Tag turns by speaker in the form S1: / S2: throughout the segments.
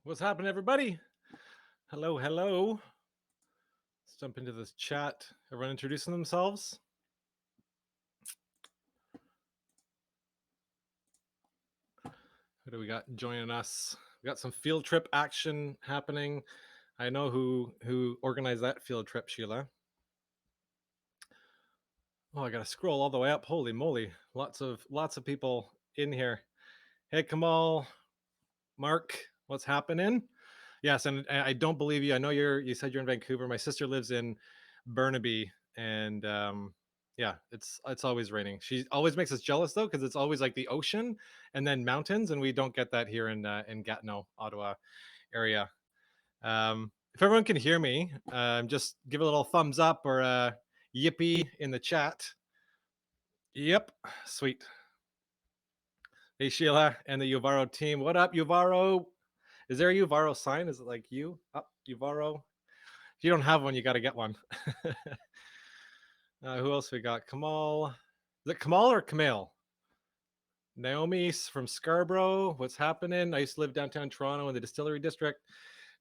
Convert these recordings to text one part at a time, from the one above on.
S1: What's happening, everybody? Hello, hello. Let's jump into this chat. Everyone introducing themselves. Who do we got joining us? We got some field trip action happening. I know who organized that field trip, Sheila. Oh, I gotta scroll all the way up. Holy moly! Lots of people in here. Hey, Kamal, Mark, what's happening? Yes, and I don't believe you. I know you said you're in Vancouver. My sister lives in Burnaby, and yeah, it's always raining. She always makes us jealous though, because it's always like the ocean and then mountains, and we don't get that here in Gatineau, Ottawa area. If everyone can hear me, just give a little thumbs up or a yippee in the chat. Yep, sweet. Hey Sheila and the Uvaro team. What up, Uvaro? Is there a Uvaro sign? Is it like you? Up, Uvaro? If you don't have one, you got to get one. Who else we got? Kamal. Is it Kamal or Kamal? Naomi's from Scarborough. What's happening? I used to live downtown Toronto in the Distillery District,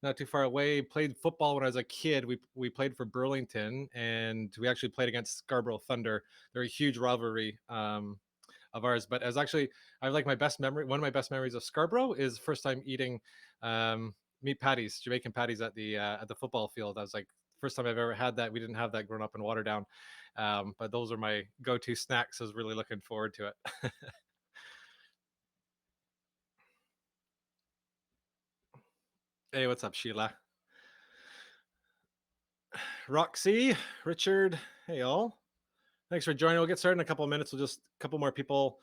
S1: not too far away. Played football when I was a kid. We played for Burlington, and we actually played against Scarborough Thunder. They're a huge rivalry of ours. But as actually, I like my best memory. One of my best memories of Scarborough is first time eating meat patties, Jamaican patties at the football field. I was like, first time I've ever had that. We didn't have that growing up in Waterdown, but those are my go-to snacks. I was really looking forward to it. Hey, what's up, Sheila? Roxy, Richard, hey all. Thanks for joining. We'll get started in a couple of minutes. We'll just a couple more people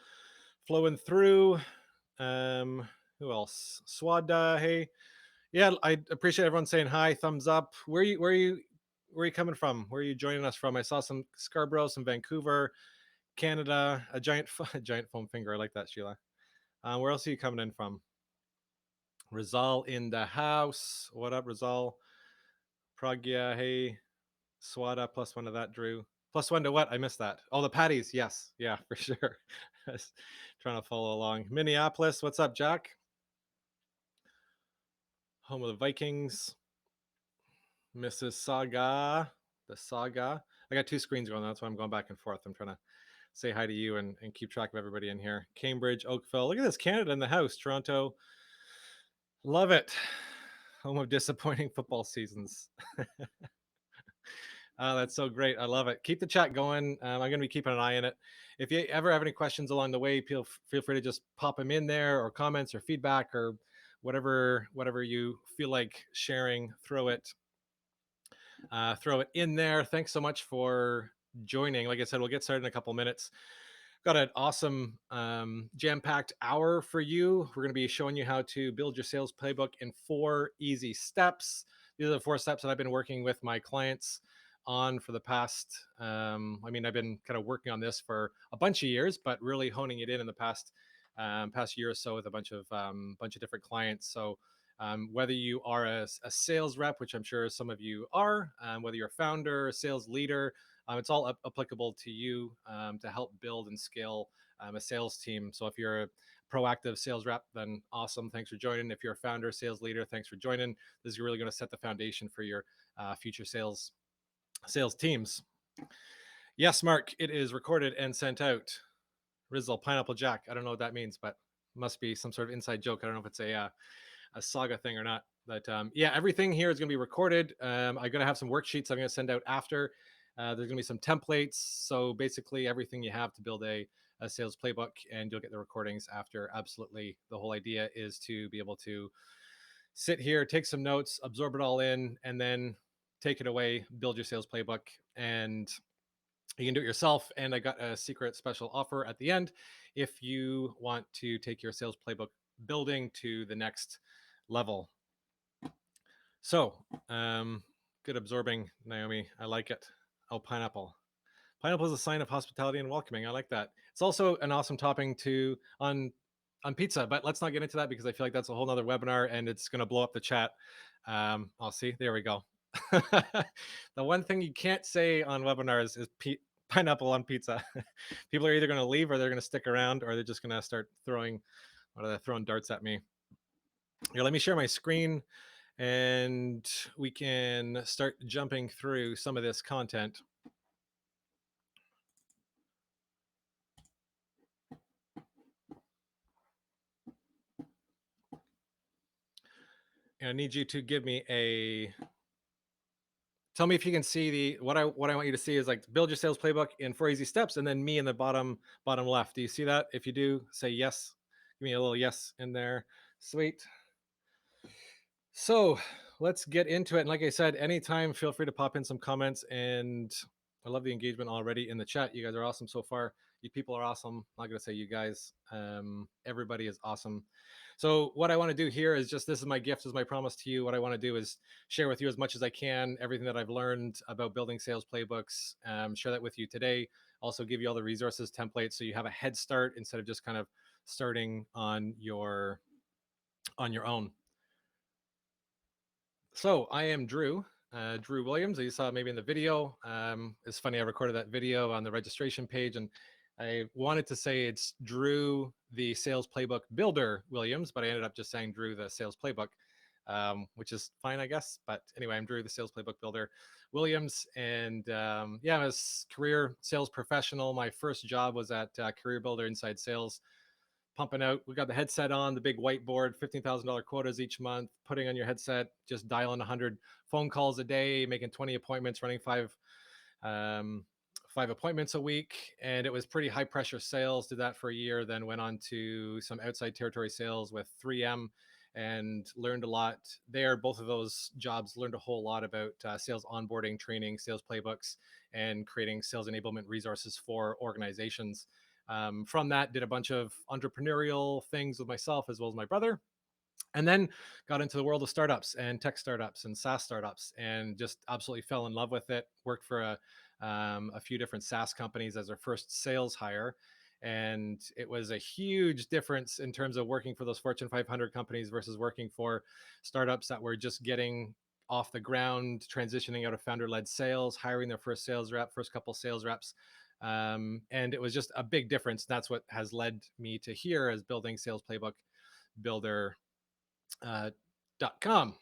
S1: flowing through. Who else? Swada, hey. Yeah, I appreciate everyone saying hi, thumbs up. Where are you coming from? Where are you joining us from? I saw some Scarborough, some Vancouver, Canada, a giant a giant foam finger. I like that, Sheila. Where else are you coming in from? Rizal in the house. What up, Rizal? Pragya, hey. Swada, plus one to that, Drew. Plus one to what? I missed that. Oh, the patties. Yes. Yeah, for sure. Trying to follow along. Minneapolis. What's up, Jack? Home of the Vikings. Mrs. Saga. The Saga. I got two screens going. That's why I'm going back and forth. I'm trying to say hi to you and keep track of everybody in here. Cambridge, Oakville. Look at this. Canada in the house. Toronto. Love it. Home of disappointing football seasons. Oh, that's so great. I love it. Keep the chat going. I'm going to be keeping an eye on it. If you ever have any questions along the way, feel free to just pop them in there, or comments or feedback or whatever you feel like sharing. Throw it in there. Thanks so much for joining. Like I said, we'll get started in a couple minutes. Got an awesome jam-packed hour for you. We're going to be showing you how to build your sales playbook in 4 easy steps. These are the 4 steps that I've been working with my clients on for the past I've been kind of working on this for a bunch of years, but really honing it in the past year or so with a bunch of different clients. So whether you are a sales rep, which I'm sure some of you are, whether you're a founder, a sales leader, it's all applicable to you to help build and scale a sales team. So if you're a proactive sales rep, then awesome. Thanks for joining. If you're a founder, sales leader, thanks for joining. This is really going to set the foundation for your future sales teams. Yes, Mark, it is recorded and sent out. Rizzle, Pineapple Jack. I don't know what that means, but must be some sort of inside joke. I don't know if it's a saga thing or not. But yeah, everything here is going to be recorded. I'm going to have some worksheets I'm going to send out after. There's going to be some templates. So basically everything you have to build a sales playbook, and you'll get the recordings after. Absolutely. The whole idea is to be able to sit here, take some notes, absorb it all in, and then take it away, build your sales playbook, and you can do it yourself. And I got a secret special offer at the end if you want to take your sales playbook building to the next level. So, good absorbing, Naomi. I like it. Oh, pineapple. Pineapple is a sign of hospitality and welcoming. I like that. It's also an awesome topping on pizza, but let's not get into that because I feel like that's a whole nother webinar and it's going to blow up the chat. I'll see. There we go. The one thing you can't say on webinars is pineapple on pizza. People are either going to leave or they're going to stick around, or they're just going to start throwing darts at me. Here, let me share my screen and we can start jumping through some of this content. And I need you to give me a tell me if you can see the what I want you to see is like build your sales playbook in 4 easy steps, and then me in the bottom left. Do you see that? If you do, say yes. Give me a little yes in there. Sweet. So let's get into it. And like I said, anytime, feel free to pop in some comments. And I love the engagement already in the chat. You guys are awesome so far. You people are awesome. I'm not going to say you guys. Everybody is awesome. So what I want to do here is just this is my gift, this is my promise to you. What I want to do is share with you as much as I can, everything that I've learned about building sales playbooks. Share that with you today. Also give you all the resources, templates, so you have a head start instead of just kind of starting on your own. So I am Drew, Drew Williams. You saw maybe in the video. It's funny, I recorded that video on the registration page, and I wanted to say it's Drew, the Sales Playbook Builder Williams, but I ended up just saying Drew, the Sales Playbook, which is fine, I guess. But anyway, I'm Drew, the Sales Playbook Builder Williams, and yeah, I'm a career sales professional. My first job was at Career Builder Inside Sales, pumping out. We got the headset on, the big whiteboard, $15,000 quotas each month, putting on your headset, just dialing 100 phone calls a day, making 20 appointments, running um, five appointments a week. And it was pretty high pressure sales. Did that for a year, then went on to some outside territory sales with 3M and learned a lot there. Both of those jobs learned a whole lot about sales onboarding, training, sales playbooks, and creating sales enablement resources for organizations. From that, did a bunch of entrepreneurial things with myself as well as my brother, and then got into the world of startups and tech startups and SaaS startups, and just absolutely fell in love with it. Worked for a few different SaaS companies as our first sales hire. And it was a huge difference in terms of working for those Fortune 500 companies versus working for startups that were just getting off the ground, transitioning out of founder led sales, hiring their first sales rep, first couple sales reps. And it was just a big difference. That's what has led me to here as building Sales Playbook Builder .com.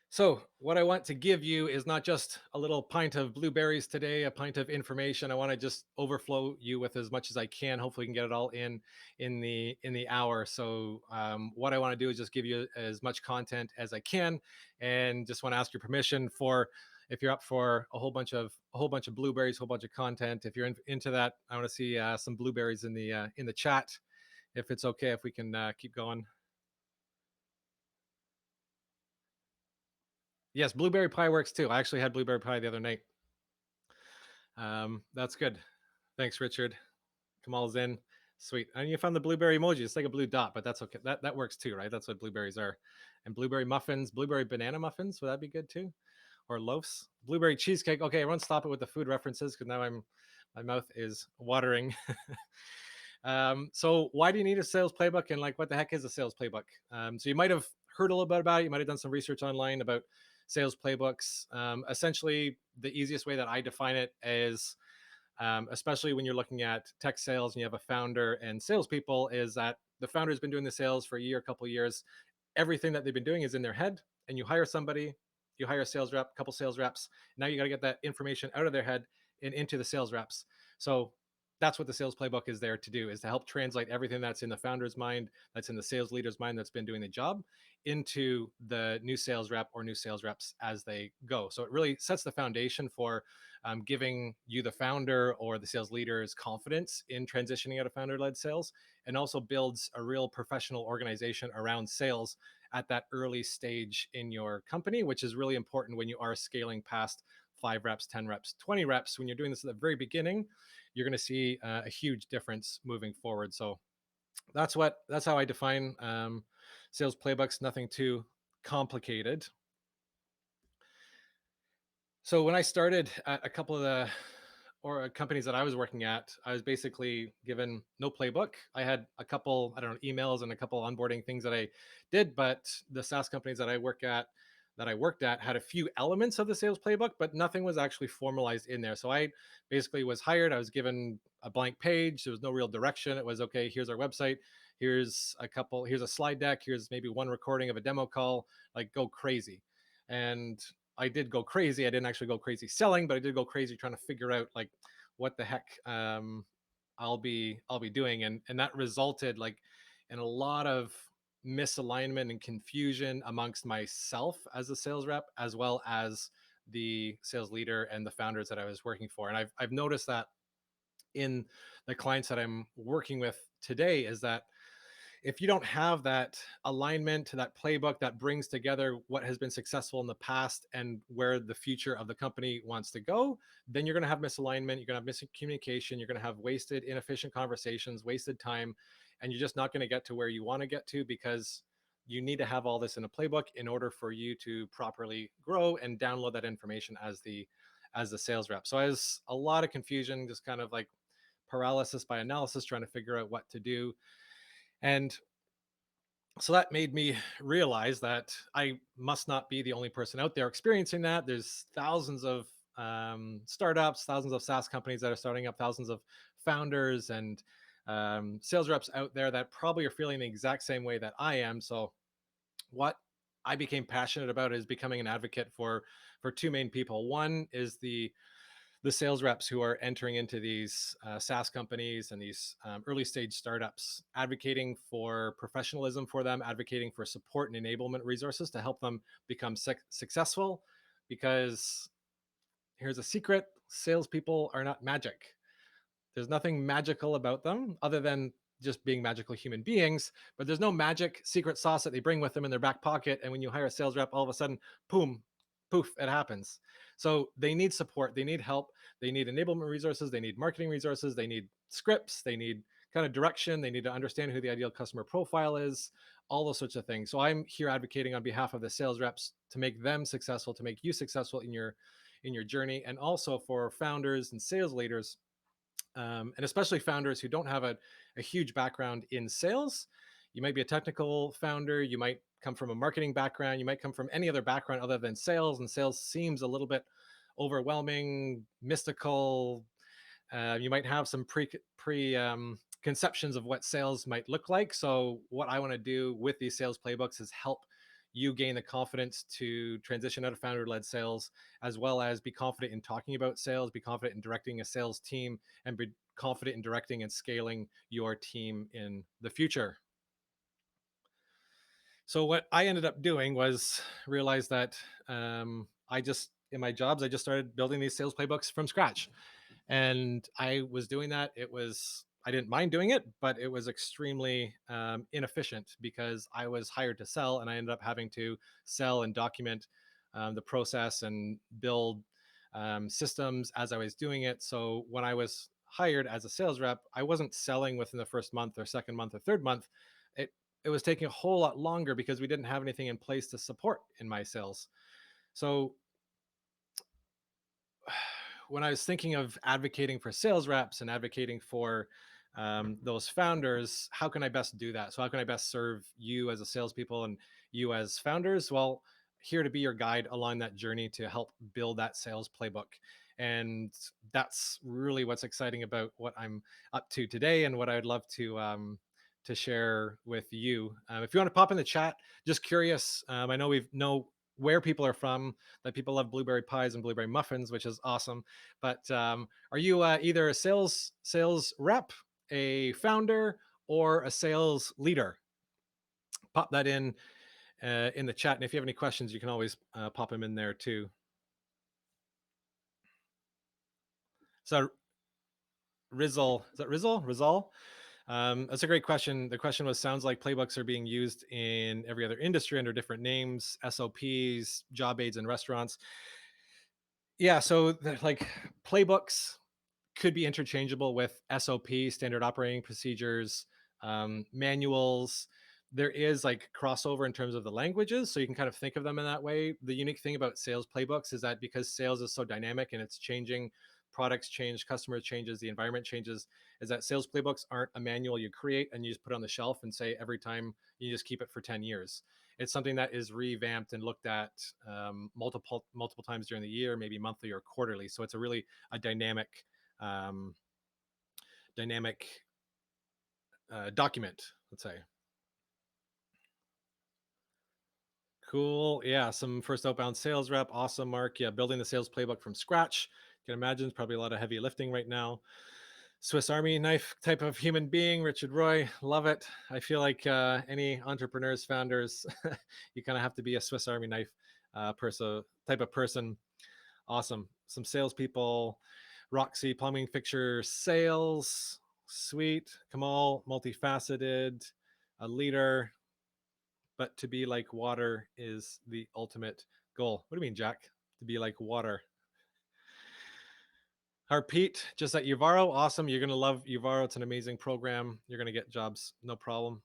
S1: So what I want to give you is not just a little pint of blueberries today, a pint of information. I want to just overflow you with as much as I can. Hopefully, we can get it all in the hour. So what I want to do is just give you as much content as I can, and just want to ask your permission for if you're up for a whole bunch of blueberries, a whole bunch of content. If you're into that, I want to see some blueberries in the chat. If it's okay, if we can keep going. Yes, blueberry pie works too. I actually had blueberry pie the other night. That's good. Thanks, Richard. Kamal's in. Sweet. And you found the blueberry emoji. It's like a blue dot, but that's okay. That works too, right? That's what blueberries are. And blueberry muffins, blueberry banana muffins. Would that be good too? Or loaves? Blueberry cheesecake. Okay, everyone stop it with the food references because now my mouth is watering. So why do you need a sales playbook, and like what the heck is a sales playbook? So you might have heard a little bit about it. You might have done some research online about sales playbooks. Essentially, the easiest way that I define it is, especially when you're looking at tech sales and you have a founder and salespeople, is that the founder's been doing the sales for a year, a couple of years. Everything that they've been doing is in their head, and you hire somebody, you hire a sales rep, a couple sales reps. Now you got to get that information out of their head and into the sales reps. So that's what the sales playbook is there to do, is to help translate everything that's in the founder's mind, that's in the sales leader's mind, that's been doing the job, into the new sales rep or new sales reps as they go. So it really sets the foundation for giving you, the founder or the sales leaders, confidence in transitioning out of founder-led sales, and also builds a real professional organization around sales at that early stage in your company, which is really important when you are scaling past 5 reps, 10 reps, 20 reps. When you're doing this at the very beginning, you're going to see a huge difference moving forward. So that's how I define sales playbooks. Nothing too complicated. So when I started at a couple of the companies that I was working at, I was basically given no playbook. I had a couple, I don't know, emails and a couple onboarding things that I did, but the SaaS companies that I worked at had a few elements of the sales playbook, but nothing was actually formalized in there. So I basically was hired. I was given a blank page. There was no real direction. It was, okay, here's our website. here's a slide deck, here's maybe one recording of a demo call, like go crazy. And I did go crazy. I didn't actually go crazy selling, but I did go crazy trying to figure out like what the heck I'll be doing, and that resulted like in a lot of misalignment and confusion amongst myself as a sales rep, as well as the sales leader and the founders that I was working for. And I've noticed that in the clients that I'm working with today is that if you don't have that alignment to that playbook that brings together what has been successful in the past and where the future of the company wants to go, then you're going to have misalignment, you're going to have miscommunication, you're going to have wasted, inefficient conversations, wasted time, and you're just not going to get to where you want to get to, because you need to have all this in a playbook in order for you to properly grow and download that information as the sales rep. So I was a lot of confusion, just kind of like paralysis by analysis, trying to figure out what to do. And so that made me realize that I must not be the only person out there experiencing that. There's thousands of startups, thousands of SaaS companies that are starting up, thousands of founders and sales reps out there that probably are feeling the exact same way that I am. So what I became passionate about is becoming an advocate for two main people. One is the sales reps who are entering into these SaaS companies and these early stage startups, advocating for professionalism for them, advocating for support and enablement resources to help them become successful. Because here's a secret: salespeople are not magic. There's nothing magical about them other than just being magical human beings, but there's no magic secret sauce that they bring with them in their back pocket. And when you hire a sales rep, all of a sudden, boom, poof, it happens. So they need support, they need help, they need enablement resources, they need marketing resources, they need scripts, they need kind of direction, they need to understand who the ideal customer profile is, all those sorts of things. So I'm here advocating on behalf of the sales reps to make them successful, to make you successful in your journey, and also for founders and sales leaders, and especially founders who don't have a huge background in sales. You might be a technical founder, you might come from a marketing background, you might come from any other background other than sales, and sales seems a little bit overwhelming, mystical. You might have some conceptions of what sales might look like. So what I want to do with these sales playbooks is help you gain the confidence to transition out of founder-led sales, as well as be confident in talking about sales, be confident in directing a sales team, and be confident in directing and scaling your team in the future. So what I ended up doing was realize that I just in my jobs I just started building these sales playbooks from scratch, and I was doing that. I didn't mind doing it, but it was extremely inefficient because I was hired to sell, and I ended up having to sell and document the process and build systems as I was doing it. So when I was hired as a sales rep, I wasn't selling within the first month or second month or third month. It it was taking a whole lot longer because we didn't have anything in place to support in my sales. So when I was thinking of advocating for sales reps and advocating for those founders, how can I best do that? So how can I best serve you as a salespeople and you as founders? Well, here to be your guide along that journey to help build that sales playbook. And that's really what's exciting about what I'm up to today and what I'd love to share with you. If you want to pop in the chat, just curious. I know we know where people are from, that people love blueberry pies and blueberry muffins, which is awesome. But are you either a sales rep, a founder, or a sales leader? Pop that in the chat, and if you have any questions, you can always pop them in there too. So Rizal, is that Rizal? Rizal? That's a great question. The question was: sounds like playbooks are being used in every other industry under different names, SOPs, job aids in restaurants. Yeah, so like playbooks could be interchangeable with SOP, standard operating procedures, manuals. There is like crossover in terms of the languages, so you can kind of think of them in that way. The unique thing about sales playbooks is that because sales is so dynamic and it's changing, products change, customer changes, the environment changes, is that sales playbooks aren't a manual you create and you just put on the shelf and say every time, you just keep it for 10 years. It's something that is revamped and looked at multiple times during the year, maybe monthly or quarterly. So it's a dynamic um, dynamic document. let's say. Cool. Yeah, some first outbound sales rep. Awesome, Mark. Yeah, building the sales playbook from scratch. Can imagine it's probably a lot of heavy lifting right now. Swiss Army knife type of human being, Richard Roy. Love it. I feel like any entrepreneurs, founders, you kind of have to be a Swiss Army knife person type of person. Awesome. Some salespeople. Roxy plumbing fixture sales. Sweet. Kamal, multifaceted, a leader, but to be like water is the ultimate goal. What do you mean, Jack? To be like water. Harpreet, just at Uvaro, awesome. You're gonna love Uvaro. It's an amazing program. You're gonna get jobs, no problem.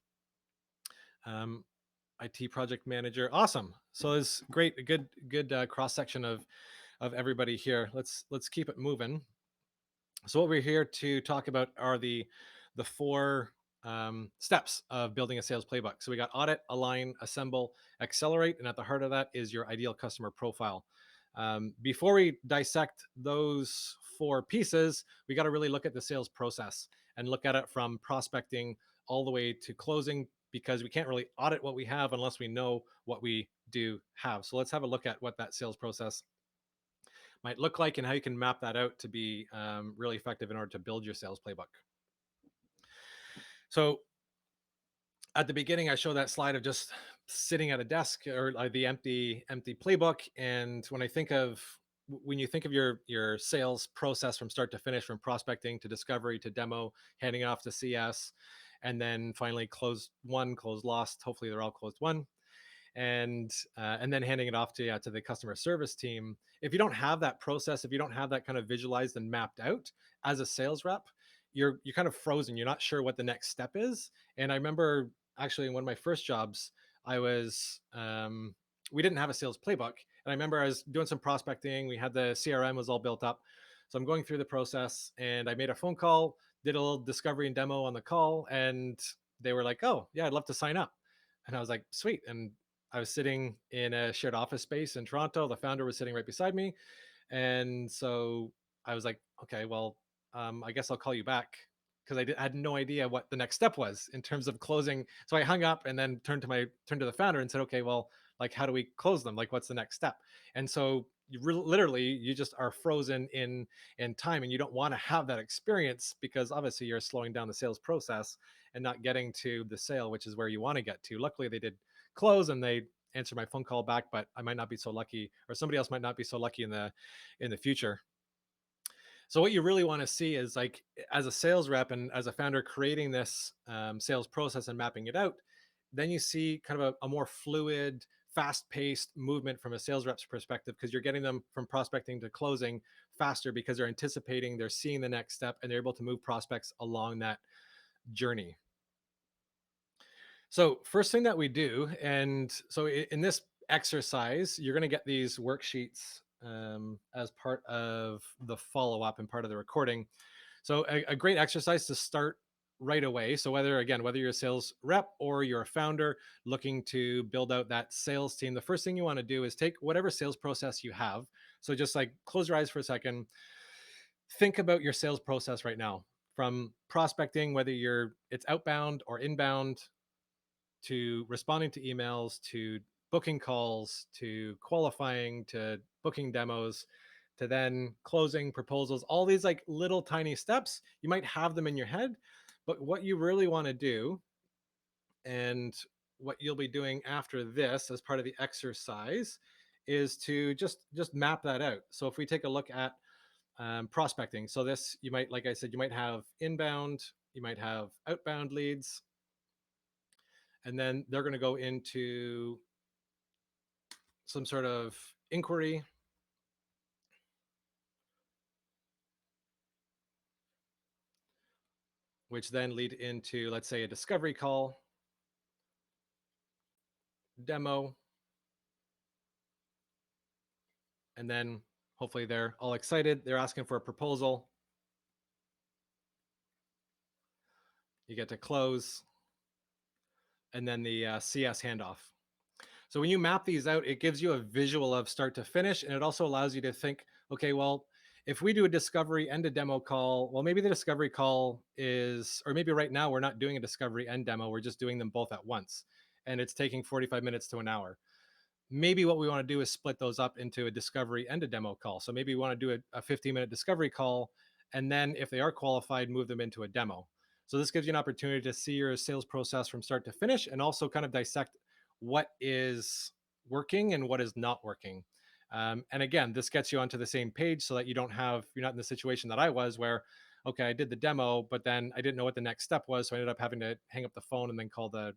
S1: Um, IT project manager, awesome. So it's great, good cross section of everybody here. Let's keep it moving. So what we're here to talk about are the four steps of building a sales playbook. So we got audit, align, assemble, accelerate, and at the heart of that is your ideal customer profile. Before we dissect those four pieces, we got to really look at the sales process and look at it from prospecting all the way to closing, because we can't really audit what we have unless we know what we do have. So let's have a look at what that sales process might look like and how you can map that out to be really effective in order to build your sales playbook. So at the beginning, I show that slide of just sitting at a desk or like the empty playbook. And when you think of your sales process from start to finish, from prospecting to discovery to demo, handing it off to CS, and then finally close one, close lost. Hopefully they're all closed one, and then handing it off to the customer service team. If you don't have that process, if you don't have that kind of visualized and mapped out as a sales rep, you're kind of frozen. You're not sure what the next step is. And I remember actually in one of my first jobs, I was we didn't have a sales playbook, and I remember I was doing some prospecting. We had the CRM was all built up, so I'm going through the process, and I made a phone call, did a little discovery and demo on the call, and they were like, "Oh yeah, I'd love to sign up," and I was like, "Sweet." And I was sitting in a shared office space in Toronto. The founder was sitting right beside me. And so I was like, okay, well, I guess I'll call you back, because I had no idea what the next step was in terms of closing. So I hung up and then turned to the founder and said, okay, well, like, how do we close them? Like, what's the next step? And so literally you just are frozen in time, and you don't want to have that experience, because obviously you're slowing down the sales process and not getting to the sale, which is where you want to get to. Luckily they did close and they answered my phone call back, but I might not be so lucky, or somebody else might not be so lucky in the future. So what you really want to see is, like, as a sales rep and as a founder creating this sales process and mapping it out, then you see kind of a more fluid, fast-paced movement from a sales rep's perspective, because you're getting them from prospecting to closing faster, because they're anticipating, they're seeing the next step, and they're able to move prospects along that journey. So first thing that we do, and so in this exercise, you're going to get these worksheets as part of the follow up and part of the recording. So a great exercise to start right away. So whether you're a sales rep or you're a founder looking to build out that sales team, the first thing you want to do is take whatever sales process you have. So just like close your eyes for a second, think about your sales process right now, from prospecting, whether it's outbound or inbound, to responding to emails, to booking calls, to qualifying, to booking demos, to then closing proposals. All these like little tiny steps, you might have them in your head, but what you really want to do, and what you'll be doing after this as part of the exercise, is to just map that out. So if we take a look at prospecting, so this, you might, like I said, you might have inbound, you might have outbound leads, and then they're going to go into some sort of inquiry, which then lead into, let's say, a discovery call, demo, and then hopefully they're all excited. They're asking for a proposal. You get to close, and then the CS handoff. So when you map these out, it gives you a visual of start to finish, and it also allows you to think, okay, well, If we do a discovery and a demo call, well, maybe the discovery call is, or maybe right now we're not doing a discovery and demo, we're just doing them both at once. And it's taking 45 minutes to an hour. Maybe what we want to do is split those up into a discovery and a demo call. So maybe we want to do a 15-minute discovery call. And then if they are qualified, move them into a demo. So this gives you an opportunity to see your sales process from start to finish and also kind of dissect what is working and what is not working. And again, this gets you onto the same page so that you're not in the situation that I was where, okay, I did the demo, but then I didn't know what the next step was. So I ended up having to hang up the phone and then call the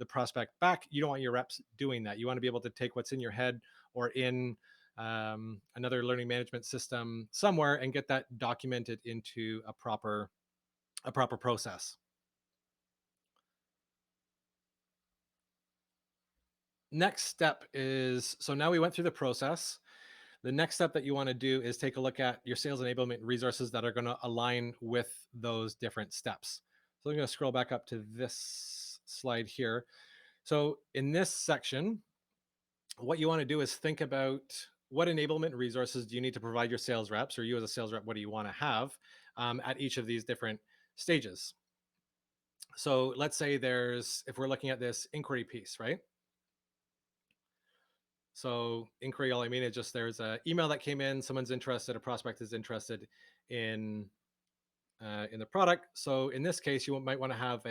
S1: prospect back. You don't want your reps doing that. You want to be able to take what's in your head or in another learning management system somewhere and get that documented into a proper process. Next step is, so now we went through the process. The next step that you want to do is take a look at your sales enablement resources that are going to align with those different steps. So I'm going to scroll back up to this slide here. So in this section, what you want to do is think about what enablement resources do you need to provide your sales reps, or you as a sales rep, what do you want to have at each of these different stages? So let's say if we're looking at this inquiry piece, right? So inquiry, all I mean is just there's an email that came in, someone's interested, a prospect is interested in in the product. So in this case, you might want to have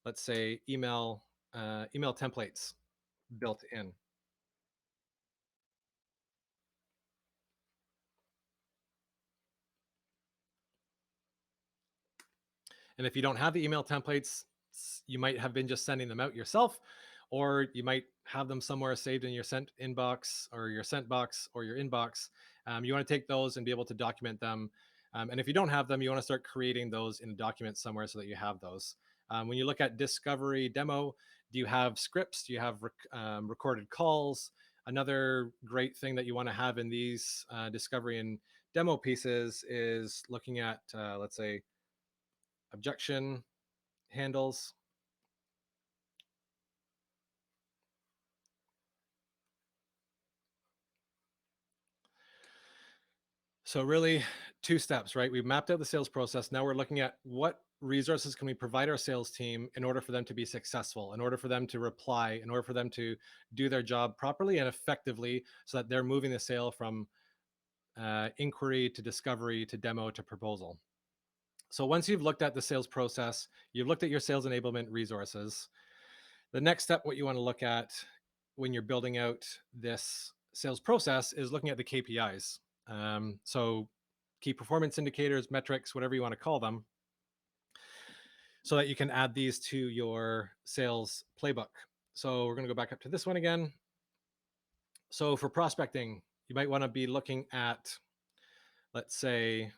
S1: let's say, email templates built in. And if you don't have the email templates, you might have been just sending them out yourself, or you might have them somewhere saved in your sent inbox or your sent box or your inbox. You want to take those and be able to document them. And if you don't have them, you want to start creating those in a document somewhere so that you have those. When you look at discovery demo, do you have scripts? Do you have recorded calls? Another great thing that you want to have in these discovery and demo pieces is looking at, let's say, objection handles. So really two steps, right? We've mapped out the sales process. Now we're looking at what resources can we provide our sales team in order for them to be successful, in order for them to reply, in order for them to do their job properly and effectively so that they're moving the sale from inquiry to discovery to demo to proposal. So once you've looked at the sales process, you've looked at your sales enablement resources, the next step, what you want to look at when you're building out this sales process is looking at the KPIs. So key performance indicators, metrics, whatever you want to call them, so that you can add these to your sales playbook. So we're going to go back up to this one again. So for prospecting, you might want to be looking at, let's say,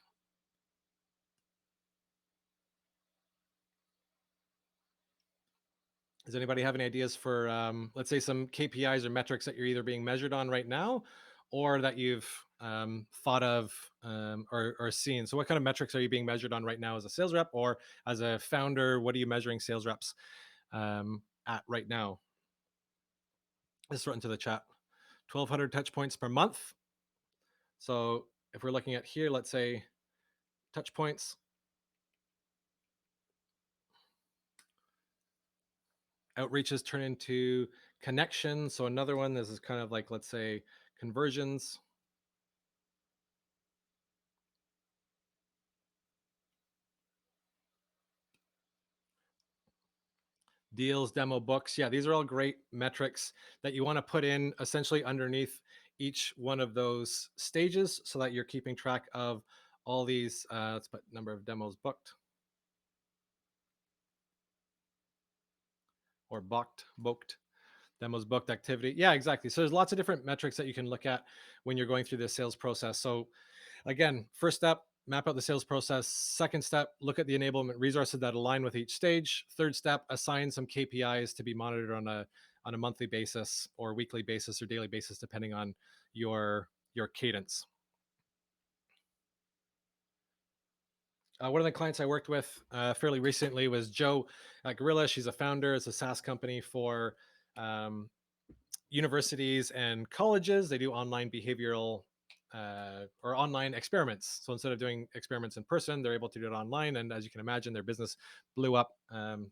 S1: does anybody have any ideas for, let's say, some KPIs or metrics that you're either being measured on right now or that you've thought of or seen? So, what kind of metrics are you being measured on right now as a sales rep or as a founder? What are you measuring sales reps at right now? Let's throw it into the chat. 1,200 touch points per month. So, if we're looking at here, let's say touch points, outreaches turn into connections. So, another one, this is kind of like, let's say, conversions. Deals, demo books. Yeah, these are all great metrics that you want to put in essentially underneath each one of those stages so that you're keeping track of all these. Let's put number of demos booked or booked, demos booked activity. Yeah, exactly. So there's lots of different metrics that you can look at when you're going through this sales process. So again, first step, map out the sales process. Second step, look at the enablement resources that align with each stage. Third step, assign some KPIs to be monitored on a monthly basis or weekly basis or daily basis, depending on your cadence. One of the clients I worked with fairly recently was Joe at Gorilla. She's a founder. It's a SaaS company for um, universities and colleges. They do online behavioral or online experiments. So instead of doing experiments in person, they're able to do it online. And as you can imagine, their business blew up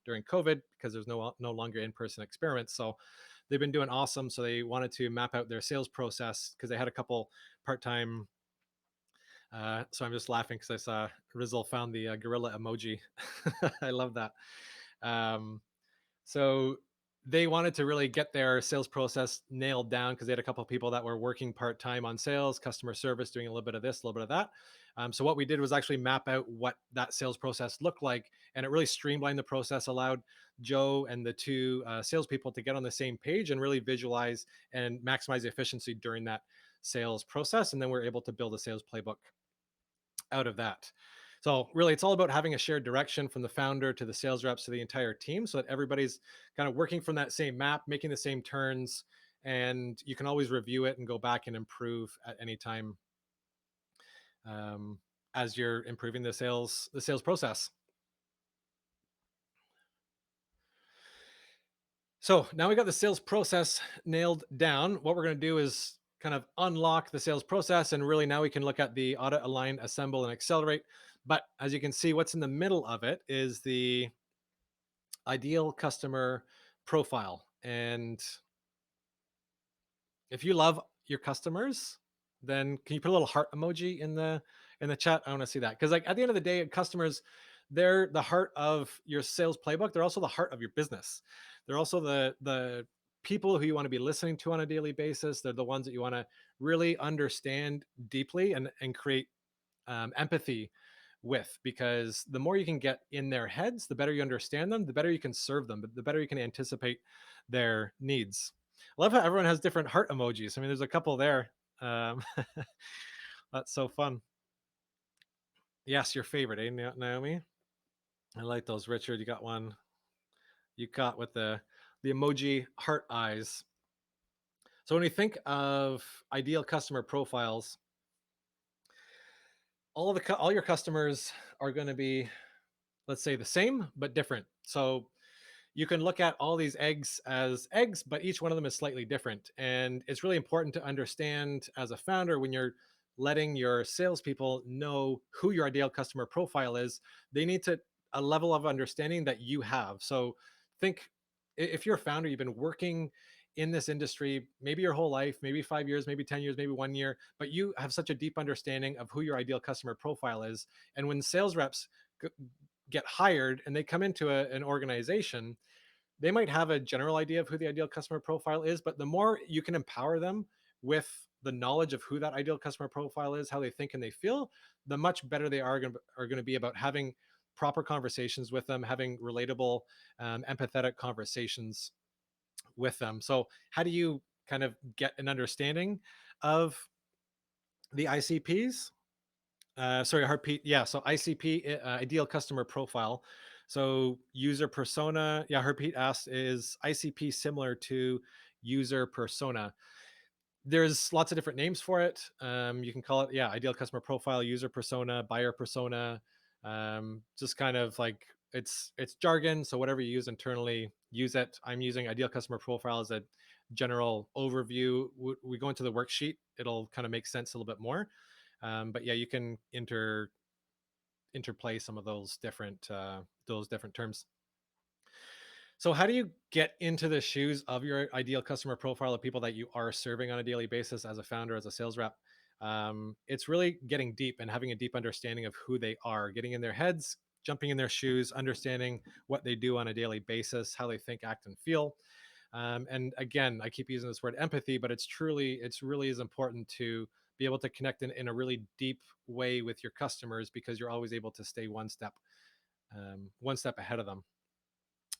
S1: during COVID because there's no longer in person experiments. So they've been doing awesome. So they wanted to map out their sales process because they had a couple part time. So I'm just laughing because I saw Rizzle found the gorilla emoji. I love that. Um, so they wanted to really get their sales process nailed down because they had a couple of people that were working part time on sales, customer service, doing a little bit of this, a little bit of that. So what we did was actually map out what that sales process looked like, and it really streamlined the process, allowed Joe and the two salespeople to get on the same page and really visualize and maximize the efficiency during that sales process. And then we're able to build a sales playbook out of that. So really, it's all about having a shared direction from the founder to the sales reps to the entire team, so that everybody's kind of working from that same map, making the same turns, and you can always review it and go back and improve at any time um, as you're improving the sales process. So now we got the sales process nailed down. What we're going to do is kind of unlock the sales process. And really now we can look at the audit, align, assemble, and accelerate. But as you can see, what's in the middle of it is the ideal customer profile. And if you love your customers, then can you put a little heart emoji in the chat? I want to see that. Because like at the end of the day, customers, they're the heart of your sales playbook. They're also the heart of your business. They're also the people who you want to be listening to on a daily basis. They're the ones that you want to really understand deeply and create empathy with, because the more you can get in their heads, the better you understand them, the better you can serve them, but the better you can anticipate their needs. I love how everyone has different heart emojis. I mean, there's a couple there. Um, that's so fun. Yes, your favorite, eh, Naomi? I like those. Richard, you got one. You caught with the emoji heart eyes. So when we think of ideal customer profiles, all your customers are going to be, let's say, the same but different. So you can look at all these eggs as eggs, but each one of them is slightly different. And it's really important to understand as a founder, when you're letting your salespeople know who your ideal customer profile is, they need to a level of understanding that you have. So think, if you're a founder, you've been working in this industry maybe your whole life, maybe 5 years, maybe 10 years, maybe 1 year, but you have such a deep understanding of who your ideal customer profile is. And when sales reps get hired and they come into an organization, they might have a general idea of who the ideal customer profile is, but the more you can empower them with the knowledge of who that ideal customer profile is, how they think and they feel, the much better they are going to be about having proper conversations with them, having relatable, empathetic conversations with them. So, how do you kind of get an understanding of the ICPs? Sorry, Harpreet. Yeah, so ICP, ideal customer profile. So user persona. Yeah, Harpreet asked, is ICP similar to user persona? There's lots of different names for it. You can call it, yeah, ideal customer profile, user persona, buyer persona. Just kind of like it's jargon. So whatever you use internally, use it. I'm using ideal customer profile as a general overview. We go into the worksheet, it'll kind of make sense a little bit more. But yeah, you can interplay some of those different terms. So how do you get into the shoes of your ideal customer profile of people that you are serving on a daily basis as a founder, as a sales rep? It's really getting deep and having a deep understanding of who they are, getting in their heads, jumping in their shoes, understanding what they do on a daily basis, how they think, act, and feel. And again, I keep using this word empathy, but it's really is important to be able to connect in a really deep way with your customers, because you're always able to stay one step ahead of them.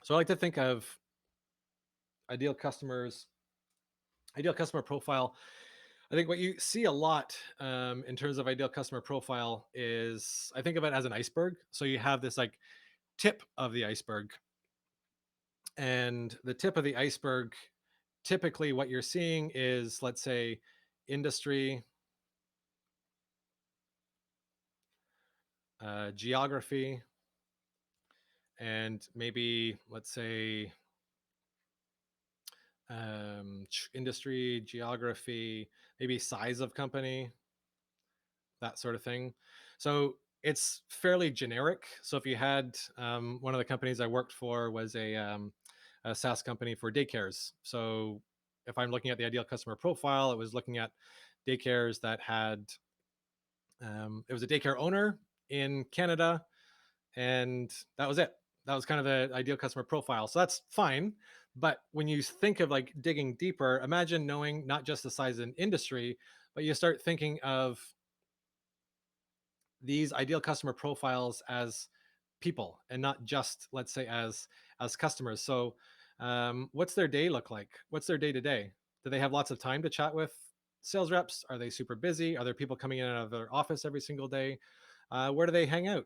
S1: So I like to think of ideal customers, ideal customer profile. I think what you see a lot in terms of ideal customer profile is, I think of it as an iceberg. So you have this like tip of the iceberg, and the tip of the iceberg, typically what you're seeing is, let's say, industry, geography, and maybe, let's say, industry, geography, maybe size of company. that sort of thing. So it's fairly generic. So if you had one of the companies I worked for was a SaaS company for daycares. So if I'm looking at the ideal customer profile, it was looking at daycares that had it was a daycare owner in Canada, and that was it. That was kind of the ideal customer profile. So that's fine. But when you think of like digging deeper, imagine knowing not just the size of an industry, but you start thinking of these ideal customer profiles as people and not just, let's say, as customers. So what's their day look like? What's their day to day? Do they have lots of time to chat with sales reps? Are they super busy? Are there people coming in and out of their office every single day? Where do they hang out?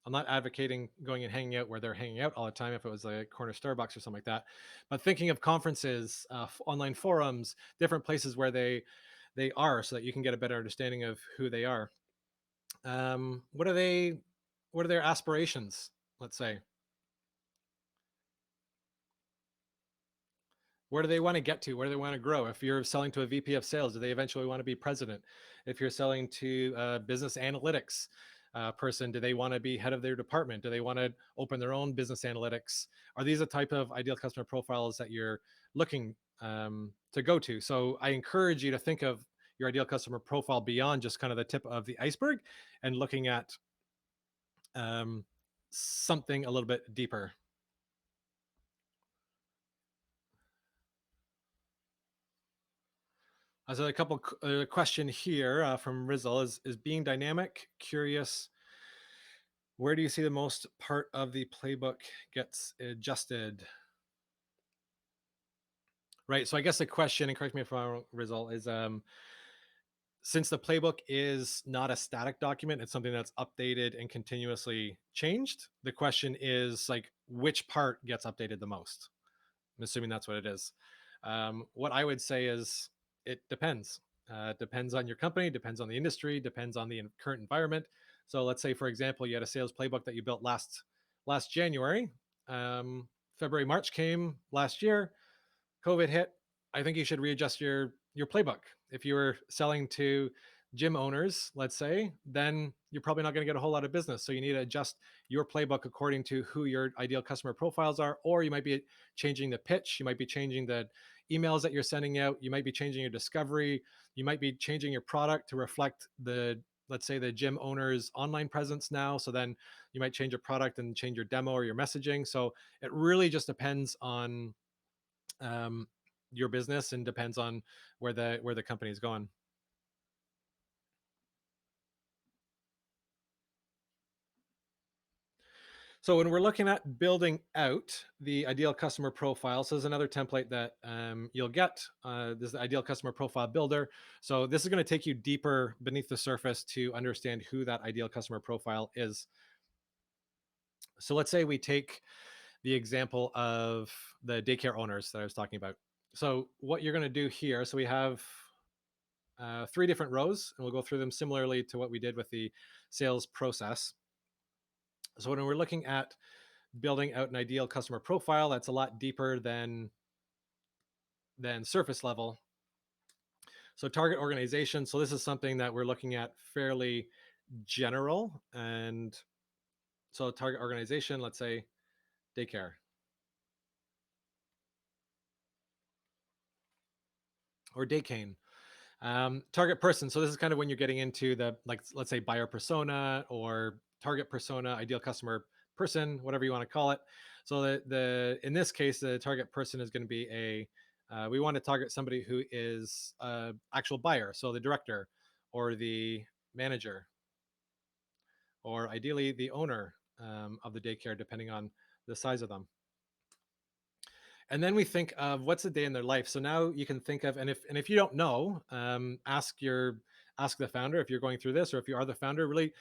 S1: I'm not advocating going and hanging out where they're hanging out all the time if it was a corner Starbucks or something like that, but thinking of conferences, online forums, different places where they are, so that you can get a better understanding of who they are. What are they? What are their aspirations? Let's say, where do they want to get to? Where do they want to grow? If you're selling to a VP of sales, do they eventually want to be president? If you're selling to a business analytics person, do they want to be head of their department? Do they want to open their own business analytics? Are these the type of ideal customer profiles that you're looking to go to? So I encourage you to think of your ideal customer profile beyond just kind of the tip of the iceberg and looking at um, something a little bit deeper. So a couple question here from Rizzle is being dynamic, curious. Where do you see the most part of the playbook gets adjusted? Right. So I guess the question, and correct me if I'm wrong, Rizzle, is since the playbook is not a static document, it's something that's updated and continuously changed. The question is like, which part gets updated the most? I'm assuming that's what it is. What I would say is it depends. Depends on your company, depends on the industry, depends on the current environment. So let's say, for example, you had a sales playbook that you built last January. February, March came last year. COVID hit. I think you should readjust your playbook. If you were selling to gym owners, let's say, then you're probably not going to get a whole lot of business. So you need to adjust your playbook according to who your ideal customer profiles are, or you might be changing the pitch, you might be changing the emails that you're sending out, you might be changing your discovery, you might be changing your product to reflect the, let's say, the gym owner's online presence now. So then you might change your product and change your demo or your messaging. So it really just depends on um, your business and depends on where the company is going. So when we're looking at building out the ideal customer profile, so there's another template that you'll get. This is the ideal customer profile builder. So this is going to take you deeper beneath the surface to understand who that ideal customer profile is. So let's say we take the example of the daycare owners that I was talking about. So what you're going to do here, so we have three different rows, and we'll go through them similarly to what we did with the sales process. So when we're looking at building out an ideal customer profile, that's a lot deeper than surface level. So target organization. So this is something that we're looking at fairly general. And so target organization, let's say daycare or daycane. Target person. So this is kind of when you're getting into the, like, let's say buyer persona or target persona, ideal customer person, whatever you want to call it. So the in this case, the target person is going to be we want to target somebody who is actual buyer. So the director or the manager or ideally the owner of the daycare, depending on the size of them. And then we think of what's a day in their life. So now you can think of, and if you don't know, ask the founder if you're going through this, or if you are the founder, really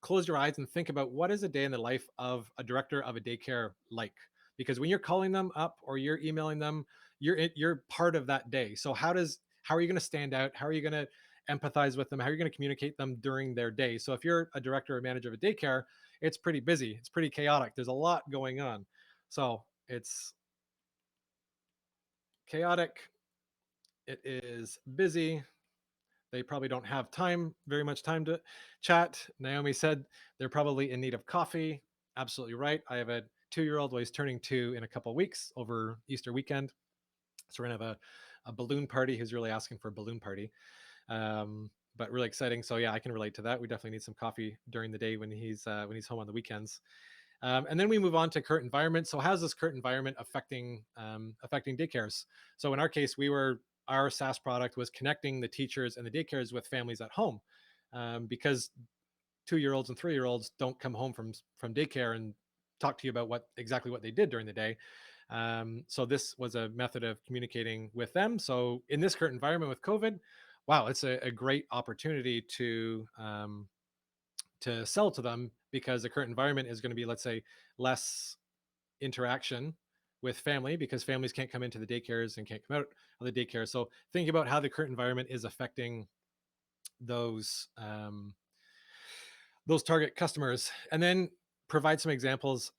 S1: close your eyes and think about what is a day in the life of a director of a daycare like. Because when you're calling them up or you're emailing them, you're part of that day. So how are you going to stand out? How are you going to empathize with them? How are you going to communicate them during their day? So if you're a director or manager of a daycare, it's pretty busy. It's pretty chaotic. There's a lot going on. So it's chaotic, It is busy. They probably don't have very much time to chat. Naomi said they're probably in need of coffee. Absolutely right. I have a 2 year old. Well, he's turning 2 in a couple of weeks over Easter weekend. So we're gonna have a balloon party. He's really asking for a balloon party. But really exciting. So yeah, I can relate to that. We definitely need some coffee during the day when he's home on the weekends. And then we move on to current environment. So how's this current environment affecting daycares? So in our case, our SaaS product was connecting the teachers and the daycares with families at home, because 2 year olds and 3 year olds don't come home from daycare and talk to you about what they did during the day. So this was a method of communicating with them. So in this current environment with COVID, wow, it's a great opportunity to sell to them, because the current environment is going to be, let's say, less interaction with family, because families can't come into the daycares and can't come out of the daycare. So think about how the current environment is affecting those those target customers, and then provide some examples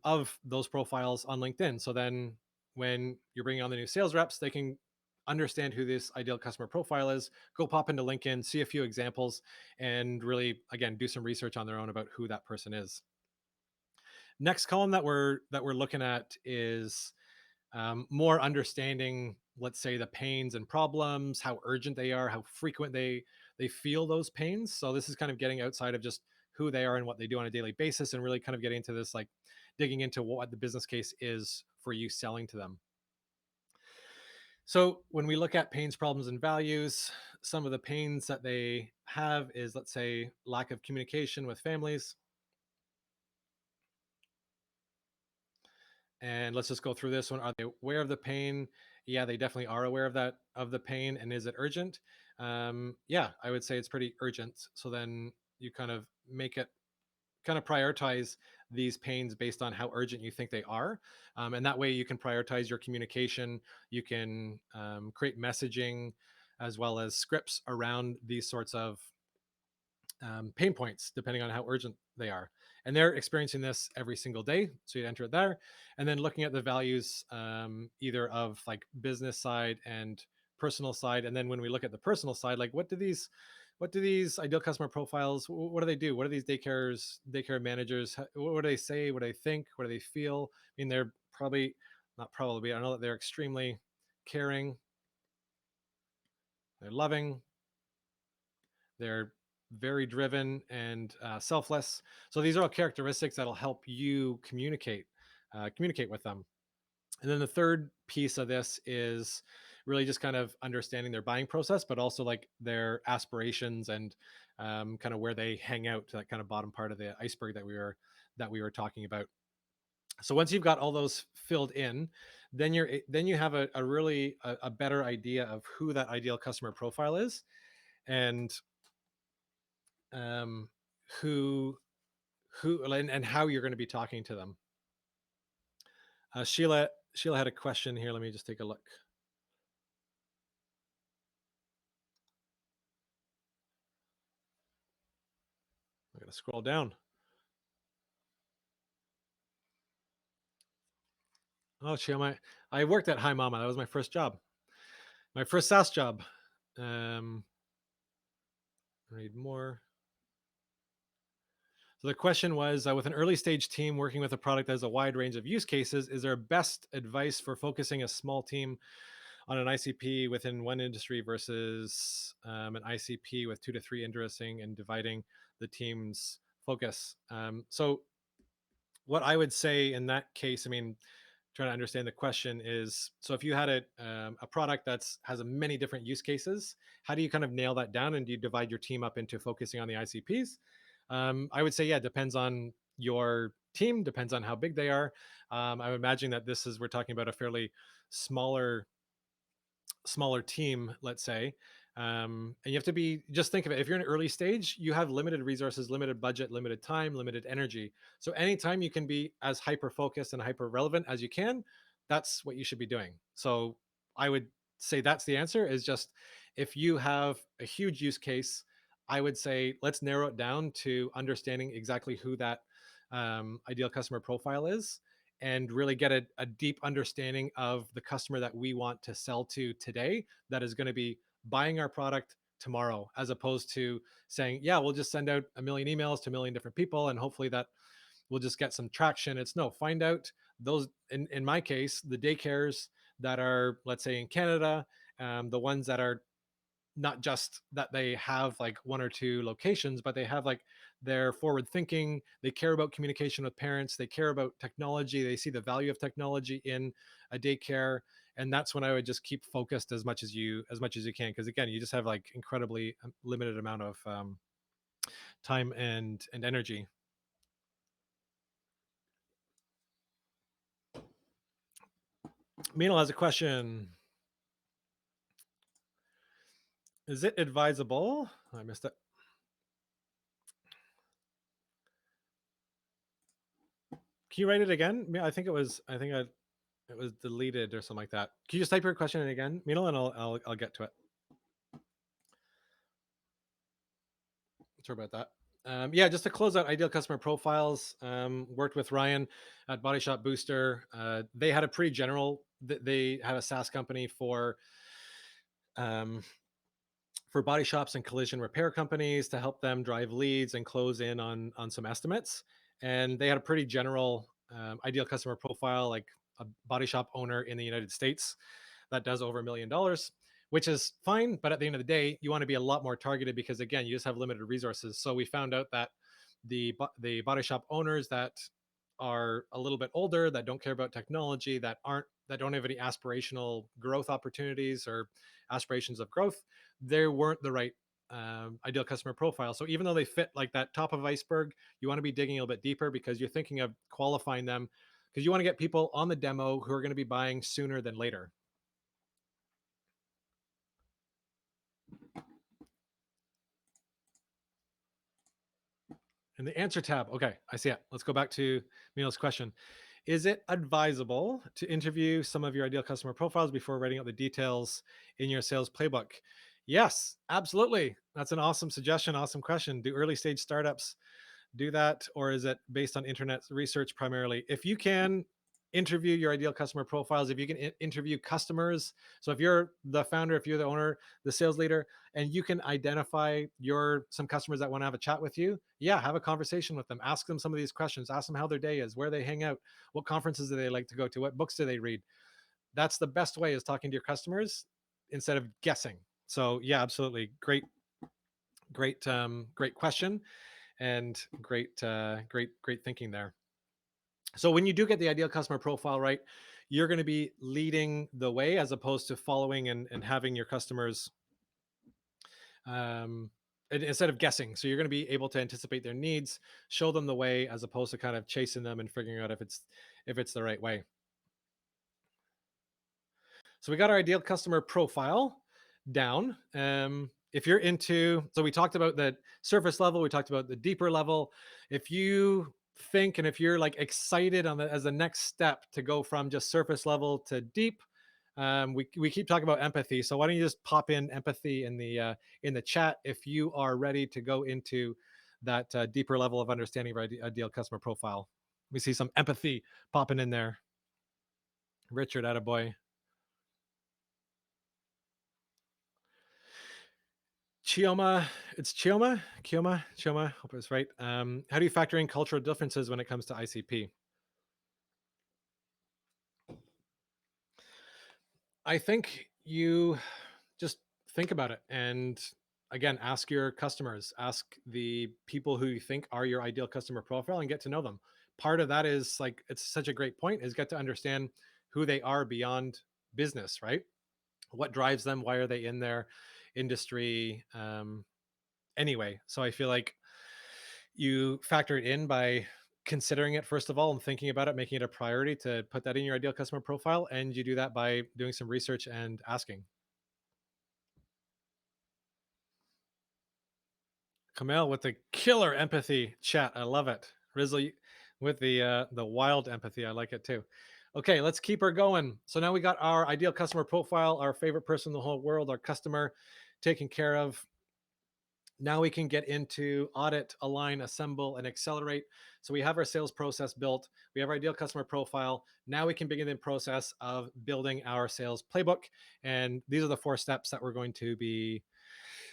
S1: of those profiles on LinkedIn. So then when you're bringing on the new sales reps, they can understand who this ideal customer profile is, go pop into LinkedIn, see a few examples, and really, again, do some research on their own about who that person is. Next column that we're looking at is more understanding, let's say, the pains and problems, how urgent they are, how frequent they feel those pains. So this is kind of getting outside of just who they are and what they do on a daily basis, and really kind of getting into this, like digging into what the business case is for you selling to them. So when we look at pains, problems, and values, some of the pains that they have is, let's say, lack of communication with families. And let's just go through this one. Are they aware of the pain? Yeah, they definitely are aware of the pain. And is it urgent? Yeah, I would say it's pretty urgent. So then you kind of prioritize these pains based on how urgent you think they are. And that way you can prioritize your communication. You can create messaging as well as scripts around these sorts of pain points, depending on how urgent they are. And they're experiencing this every single day. So you enter it there. And then looking at the values, either of like business side and personal side. And then when we look at the personal side, like what do these ideal customer profiles, what do they do? What do these daycare managers, what do they say? What do they think? What do they feel? I mean, they're probably, not probably, I know that they're extremely caring, they're loving, they're very driven and selfless. So these are all characteristics that'll help you communicate with them. And then the third piece of this is really just kind of understanding their buying process, but also like their aspirations and kind of where they hang out, to that kind of bottom part of the iceberg that we were talking about. So once you've got all those filled in, then you have a better idea of who that ideal customer profile is, and um, who and how you're going to be talking to them. Sheila had a question here. Let me just take a look. I got to scroll down. Oh, Sheila, I worked at Hi Mama. That was my first job, my first SaaS job. Um, read more. So the question was, with an early stage team working with a product that has a wide range of use cases, is there best advice for focusing a small team on an ICP within one industry versus an ICP with 2 to 3 interesting, and dividing the team's focus? So what I would say in that case, I mean, trying to understand the question is, so if you had a product that's has a many different use cases, how do you kind of nail that down, and do you divide your team up into focusing on the ICPs? I would say, yeah, it depends on your team, depends on how big they are. I'm imagining that we're talking about a fairly smaller team, let's say. And you have to be, just think of it, if you're in an early stage, you have limited resources, limited budget, limited time, limited energy. So anytime you can be as hyper focused and hyper relevant as you can, that's what you should be doing. So I would say that's the answer, is just, if you have a huge use case, I would say let's narrow it down to understanding exactly who that ideal customer profile is, and really get a deep understanding of the customer that we want to sell to today, that is going to be buying our product tomorrow, as opposed to saying, yeah, we'll just send out a million emails to a million different people and hopefully that we'll just get some traction. It's no, find out those, in my case, the daycares that are, let's say, in Canada, the ones that are not just that they have like one or two locations, but they have like, they're forward thinking, they care about communication with parents, they care about technology, they see the value of technology in a daycare. And that's when I would just keep focused as much as you can, because again, you just have like incredibly limited amount of time and energy. Meenal has a question. Is it advisable? I missed it. Can you write it again? I think it was. I think it was deleted or something like that. Can you just type your question in again, Meenal, and I'll get to it. Sorry about that. Yeah, just to close out ideal customer profiles. Worked with Ryan at Body Shop Booster. They had a pretty general. They had a SaaS company um, for body shops and collision repair companies to help them drive leads and close in on some estimates. And they had a pretty general ideal customer profile, like a body shop owner in the United States that does over $1 million, which is fine. But at the end of the day, you want to be a lot more targeted because again, you just have limited resources. So we found out that the body shop owners that are a little bit older, that don't care about technology, that don't have any aspirational growth opportunities or aspirations of growth, they weren't the right ideal customer profile. So even though they fit like that top of iceberg, you want to be digging a little bit deeper because you're thinking of qualifying them, because you want to get people on the demo who are going to be buying sooner than later. In the answer tab, okay, I see it. Let's go back to Mino's question. Is it advisable to interview some of your ideal customer profiles before writing out the details in your sales playbook? Yes, absolutely. That's an awesome suggestion. Awesome question. Do early stage startups do that, or is it based on internet research primarily? If you can interview your ideal customer profiles, if you can interview customers, so if you're the founder, if you're the owner, the sales leader, and you can identify some customers that want to have a chat with you, yeah, have a conversation with them, ask them some of these questions, ask them how their day is, where they hang out, what conferences do they like to go to, what books do they read. That's the best way, is talking to your customers instead of guessing. So yeah, absolutely, great question, and great thinking there. So when you do get the ideal customer profile right, you're going to be leading the way as opposed to following and having your customers um, instead of guessing. So you're going to be able to anticipate their needs, show them the way, as opposed to kind of chasing them and figuring out if it's the right way. So we got our ideal customer profile down. If you're into, so we talked about the surface level, we talked about the deeper level. If you think, and if you're like excited as the next step to go from just surface level to deep, we keep talking about empathy. So why don't you just pop in empathy in the chat if you are ready to go into that deeper level of understanding of ideal customer profile. We see some empathy popping in there. Richard, attaboy. Chioma, it's Chioma. Hope it's right. How do you factor in cultural differences when it comes to ICP? I think you just think about it, and again, ask your customers, ask the people who you think are your ideal customer profile, and get to know them. Part of that is like, it's such a great point, is get to understand who they are beyond business, right? What drives them? Why are they in their industry? Anyway, so I feel like you factor it in by considering it first of all and thinking about it, making it a priority to put that in your ideal customer profile, and you do that by doing some research and asking. Kamal with the killer empathy chat, I love it. Rizzle with the wild empathy, I like it too. Okay, let's keep her going. So now we got our ideal customer profile, our favorite person in the whole world, our customer taken care of. Now we can get into audit, align, assemble, and accelerate. So we have our sales process built. We have our ideal customer profile. Now we can begin the process of building our sales playbook. And these are the 4 steps that we're going to be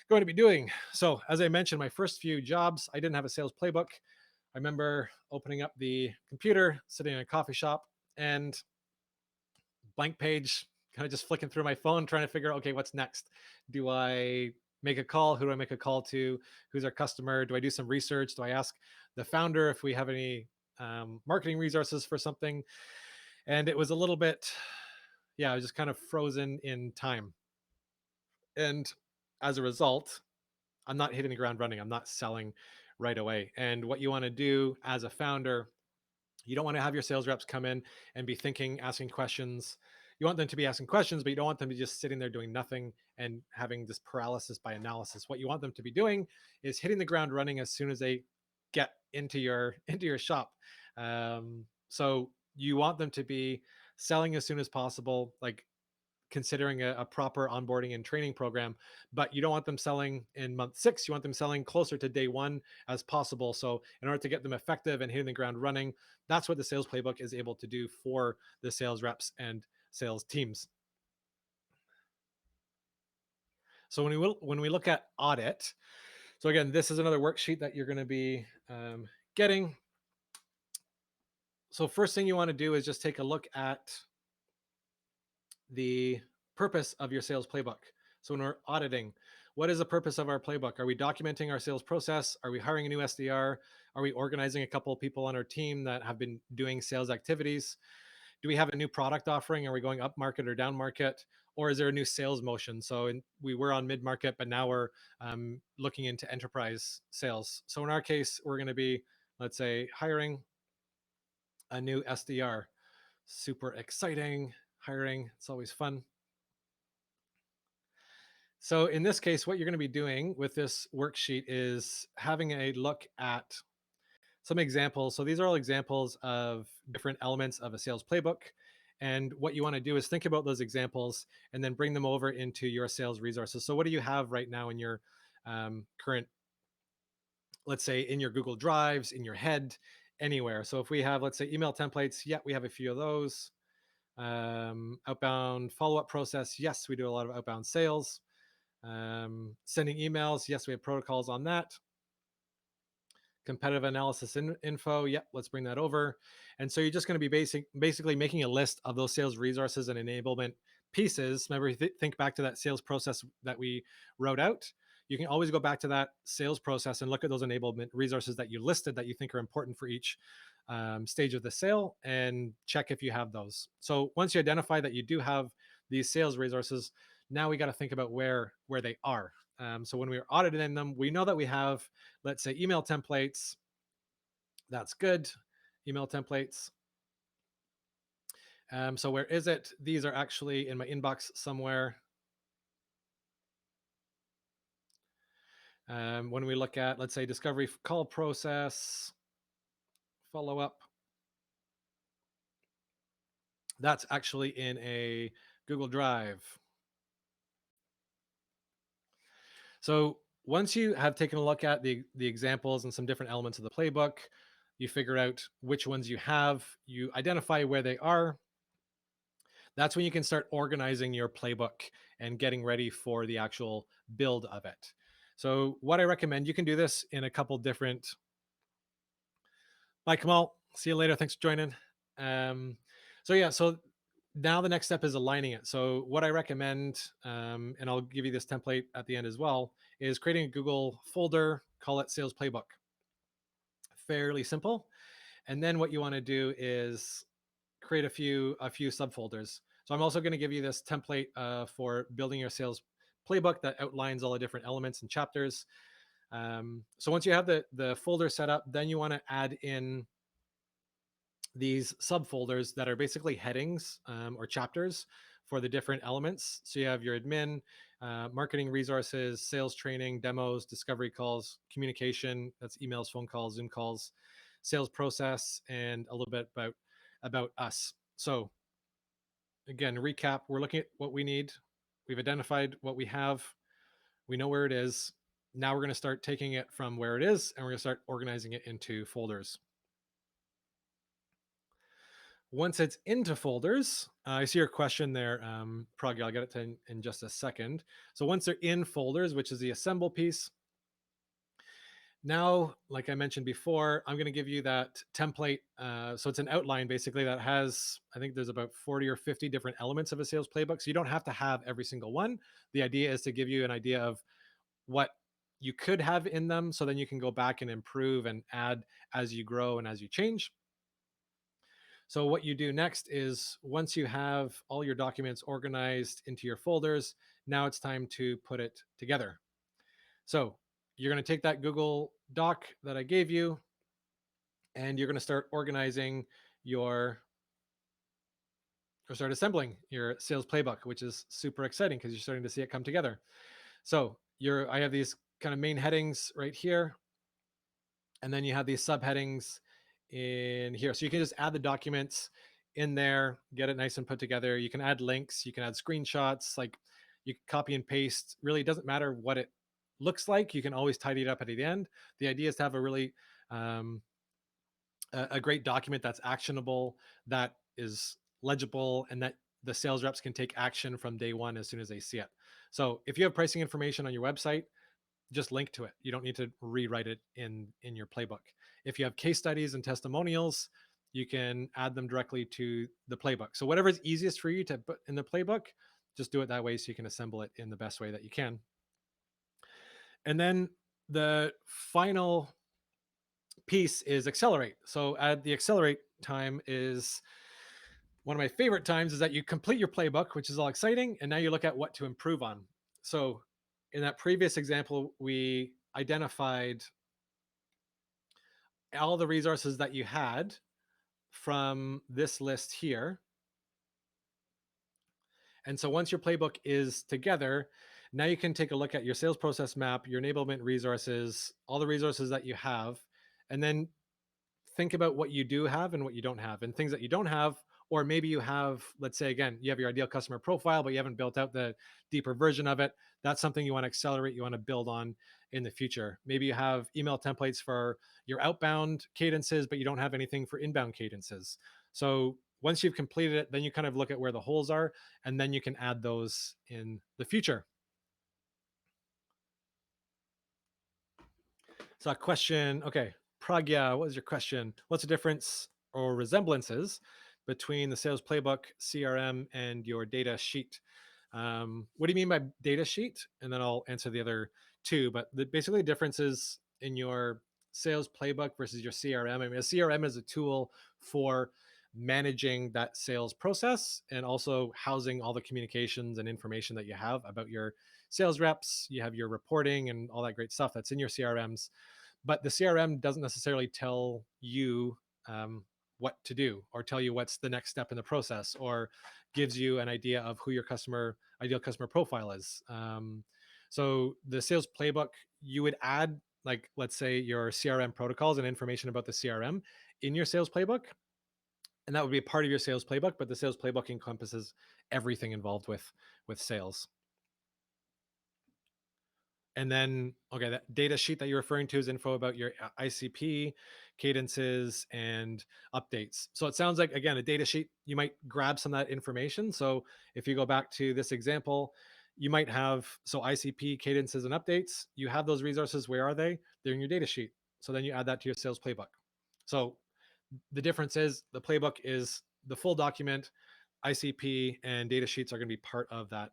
S1: doing. So as I mentioned, my first few jobs, I didn't have a sales playbook. I remember opening up the computer, sitting in a coffee shop, and blank page, kind of just flicking through my phone, trying to figure out, okay, what's next? Do I make a call? Who do I make a call to? Who's our customer? Do I do some research? Do I ask the founder if we have any marketing resources for something? And it was a little bit, yeah, I was just kind of frozen in time. And as a result, I'm not hitting the ground running. I'm not selling right away. And what you want to do as a founder, you don't want to have your sales reps come in and be thinking, asking questions. You want them to be asking questions, but you don't want them to be just sitting there doing nothing and having this paralysis by analysis. What you want them to be doing is hitting the ground running as soon as they get into your shop. So you want them to be selling as soon as possible, like considering a proper onboarding and training program, but you don't want them selling in month 6. You want them selling closer to day 1 as possible. So in order to get them effective and hitting the ground running, that's what the sales playbook is able to do for the sales reps and sales teams. So when we look at audit, so again, this is another worksheet that you're going to be getting. So first thing you want to do is just take a look at the purpose of your sales playbook. So when we're auditing, what is the purpose of our playbook? Are we documenting our sales process? Are we hiring a new SDR? Are we organizing a couple of people on our team that have been doing sales activities? Do we have a new product offering? Are we going up market or down market? Or is there a new sales motion? So we were on mid market, but now we're looking into enterprise sales. So in our case, we're going to be, let's say, hiring a new SDR. Super exciting. Hiring, it's always fun. So in this case, what you're going to be doing with this worksheet is having a look at some examples. So these are all examples of different elements of a sales playbook. And what you want to do is think about those examples and then bring them over into your sales resources. So what do you have right now in your current, let's say in your Google Drives, in your head, anywhere? So if we have, let's say, email templates, yeah, we have a few of those. Outbound follow-up process, yes, we do a lot of outbound sales. Sending emails, yes, we have protocols on that. Competitive analysis info, yep, let's bring that over. And so you're just going to be basically making a list of those sales resources and enablement pieces. Remember, think back to that sales process that we wrote out. You can always go back to that sales process and look at those enablement resources that you listed that you think are important for each stage of the sale, and check if you have those. So once you identify that you do have these sales resources, now we got to think about where they are. So when we're auditing them, we know that we have, let's say, email templates. That's good. Email templates. So where is it? These are actually in my inbox somewhere. When we look at, let's say, discovery call process, follow up, that's actually in a Google Drive. So once you have taken a look at the examples and some different elements of the playbook, you figure out which ones you have, you identify where they are. That's when you can start organizing your playbook and getting ready for the actual build of it. So what I recommend, you can do this in a couple different. Bye, Kamal. See you later. Thanks for joining. So now the next step is aligning it. So what I recommend, and I'll give you this template at the end as well, is creating a Google folder, call it Sales Playbook. Fairly simple. And then what you want to do is create a few subfolders. So I'm also going to give you this template for building your sales playbook that outlines all the different elements and chapters. So once you have the folder set up, then you want to add in these subfolders that are basically headings or chapters for the different elements. So you have your admin, marketing resources, sales training, demos, discovery calls, communication, that's emails, phone calls, Zoom calls, sales process, and a little bit about us. So again, recap, we're looking at what we need. We've identified what we have. We know where it is. Now we're going to start taking it from where it is and we're going to start organizing it into folders. Once it's into folders, I see your question there, Prog. I'll get it to in just a second. So once they're in folders, which is the assemble piece, now, like I mentioned before, I'm going to give you that template. So it's an outline basically that has, I think there's about 40 or 50 different elements of a sales playbook. So you don't have to have every single one. The idea is to give you an idea of what you could have in them. So then you can go back and improve and add as you grow and as you change. So what you do next is once you have all your documents organized into your folders, now it's time to put it together. So you're going to take that Google Doc that I gave you and you're going to start organizing your or start assembling your sales playbook, which is super exciting because you're starting to see it come together. So I have these kind of main headings right here, and then you have these subheadings in here. So you can just add the documents in there, get it nice and put together. You can add links, you can add screenshots, like you can copy and paste. Really, it doesn't matter what it looks like. You can always tidy it up at the end. The idea is to have a really um, a great document that's actionable, that is legible, and that the sales reps can take action from day one as soon as they see it. So if you have pricing information on your website, just link to it. You don't need to rewrite it in your playbook. If you have case studies and testimonials, you can add them directly to the playbook. So whatever is easiest for you to put in the playbook, just do it that way so you can assemble it in the best way that you can. And then the final piece is accelerate. So at the accelerate time is one of my favorite times, is that you complete your playbook, which is all exciting, and now you look at what to improve on. So in that previous example, we identified all the resources that you had from this list here. And so once your playbook is together, now you can take a look at your sales process map, your enablement resources, all the resources that you have, and then think about what you do have and what you don't have, and things that you don't have. Or maybe you have, let's say again, you have your ideal customer profile, but you haven't built out the deeper version of it. That's something you want to accelerate, you want to build on in the future. Maybe you have email templates for your outbound cadences, but you don't have anything for inbound cadences. So once you've completed it, then you kind of look at where the holes are, and then you can add those in the future. So a question, okay, Pragya, what was your question? What's the difference or resemblances between the sales playbook, CRM, and your data sheet? What do you mean by data sheet? And then I'll answer the other two. But basically, differences in your sales playbook versus your CRM. I mean, a CRM is a tool for managing that sales process and also housing all the communications and information that you have about your sales reps. You have your reporting and all that great stuff that's in your CRMs, but the CRM doesn't necessarily tell you what to do, or tell you what's the next step in the process, or gives you an idea of who your ideal customer profile is. So the sales playbook, you would add, like, let's say your CRM protocols and information about the CRM in your sales playbook, and that would be a part of your sales playbook. But the sales playbook encompasses everything involved with sales. And then, okay, that data sheet that you're referring to is info about your ICP, cadences, and updates. So it sounds like, again, a data sheet, you might grab some of that information. So if you go back to this example, you might have, so ICP, cadences, and updates, you have those resources. Where are they? They're in your data sheet. So then you add that to your sales playbook. So the difference is the playbook is the full document, ICP and data sheets are going to be part of that